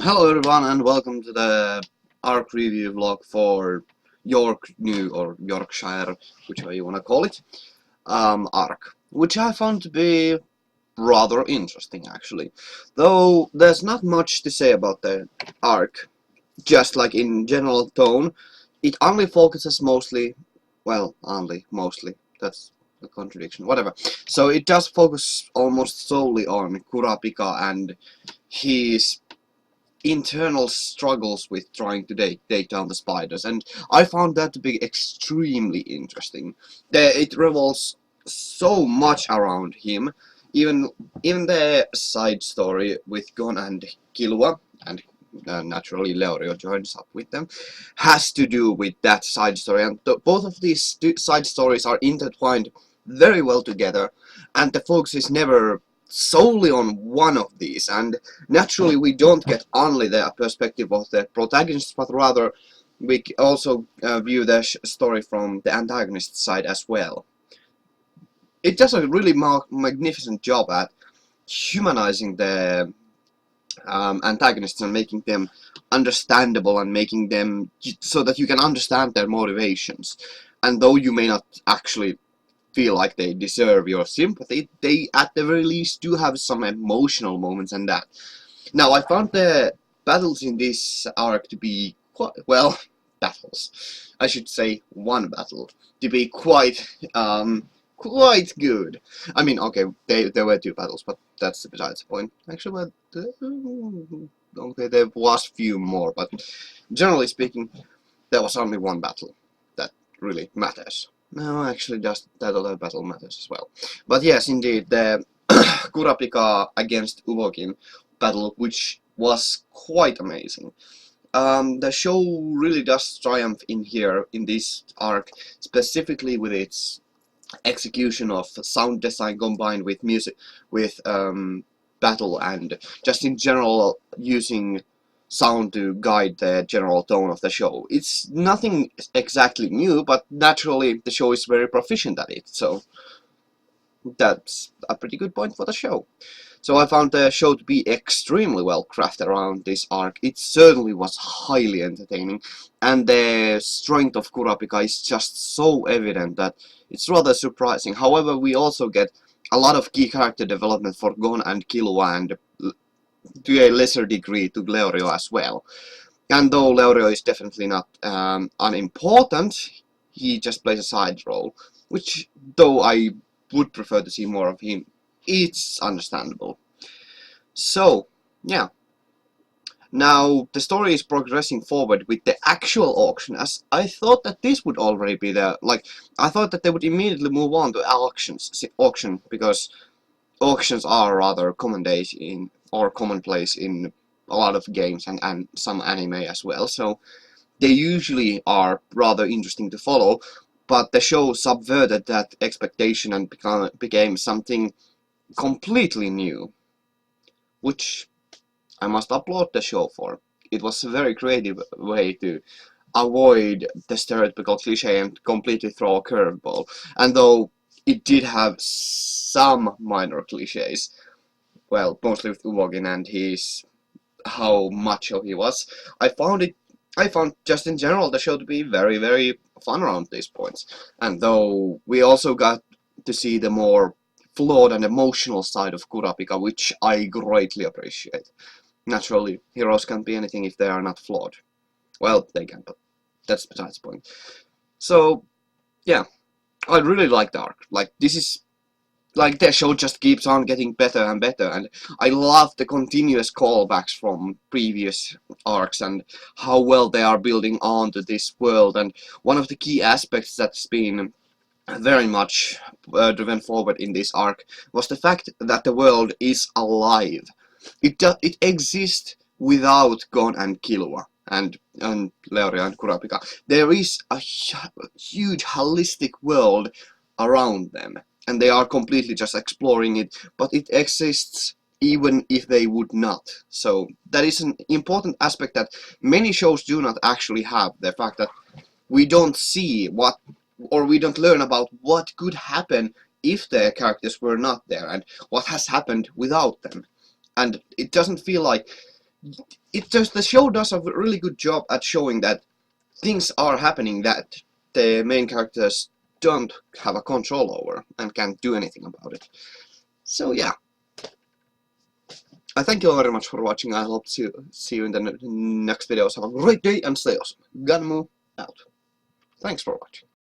Hello everyone and welcome to the ARC review vlog for Yorknew or Yorkshire, whichever you want to call it, ARC, which I found to be rather interesting actually. Though there's not much to say about the ARC, just like in general tone, it only focuses mostly, well, only, mostly, that's a contradiction, whatever. So it does focus almost solely on Kurapika and his internal struggles with trying to take down the spiders, and I found that to be extremely interesting. It revolves so much around him, even the side story with Gon and Killua, and naturally Leorio joins up with them, has to do with that side story, and both of these side stories are intertwined very well together, and the focus is never solely on one of these, and naturally we don't get only the perspective of the protagonist, but rather we also view the story from the antagonist side as well. It does a really magnificent job at humanizing the antagonists and making them understandable and making them so that you can understand their motivations. And though you may not actually feel like they deserve your sympathy, they at the very least do have some emotional moments and that. Now, I found the battles in this arc to be quite, well, battles. I should say one battle to be quite good. I mean, okay, there were two battles, but that's besides the point. Actually, but, okay, there was few more, but generally speaking, there was only one battle that really matters. No, actually, just that other battle matters as well. But yes, indeed, the Kurapika against Uvogin battle, which was quite amazing. The show really does triumph in here, in this arc, specifically with its execution of sound design combined with music, with battle, and just in general using sound to guide the general tone of the show. It's nothing exactly new, but naturally the show is very proficient at it, so that's a pretty good point for the show. So I found the show to be extremely well crafted around this arc. It certainly was highly entertaining, and the strength of Kurapika is just so evident that it's rather surprising. However, we also get a lot of key character development for Gon and Killua, and to a lesser degree to Leorio as well. And though Leorio is definitely not unimportant, he just plays a side role, which, though I would prefer to see more of him, it's understandable. So, yeah. Now, the story is progressing forward with the actual auction, as I thought that this would already be there. Like, I thought that they would immediately move on to auction, because auctions are rather common days in, or commonplace in a lot of games and some anime as well, so they usually are rather interesting to follow, but the show subverted that expectation and became something completely new, which I must applaud the show for. It was a very creative way to avoid the stereotypical cliche and completely throw a curveball. And though it did have some minor cliches, well, mostly with Uvogin and his how macho he was, I found it. I found just in general the show to be very, very fun around these points. And though we also got to see the more flawed and emotional side of Kurapika, which I greatly appreciate. Naturally, heroes can't be anything if they are not flawed. Well, they can, but that's besides the point. So, yeah, I really like the arc. Like, this is, like, the show just keeps on getting better and better, and I love the continuous callbacks from previous arcs and how well they are building on to this world. And one of the key aspects that's been very much driven forward in this arc was the fact that the world is alive. It exists without Gon and Killua and Leorio and Kurapika. There is a huge holistic world around them, and they are completely just exploring it, but it exists even if they would not. So that is an important aspect that many shows do not actually have, the fact that we don't see what, or we don't learn about what could happen if the characters were not there and what has happened without them. And it doesn't feel like the show does a really good job at showing that things are happening that the main characters don't have a control over and can't do anything about it. So yeah, I thank you all very much for watching. I hope to see you in the next videos. Have a great day and stay awesome. Gunmu out. Thanks for watching.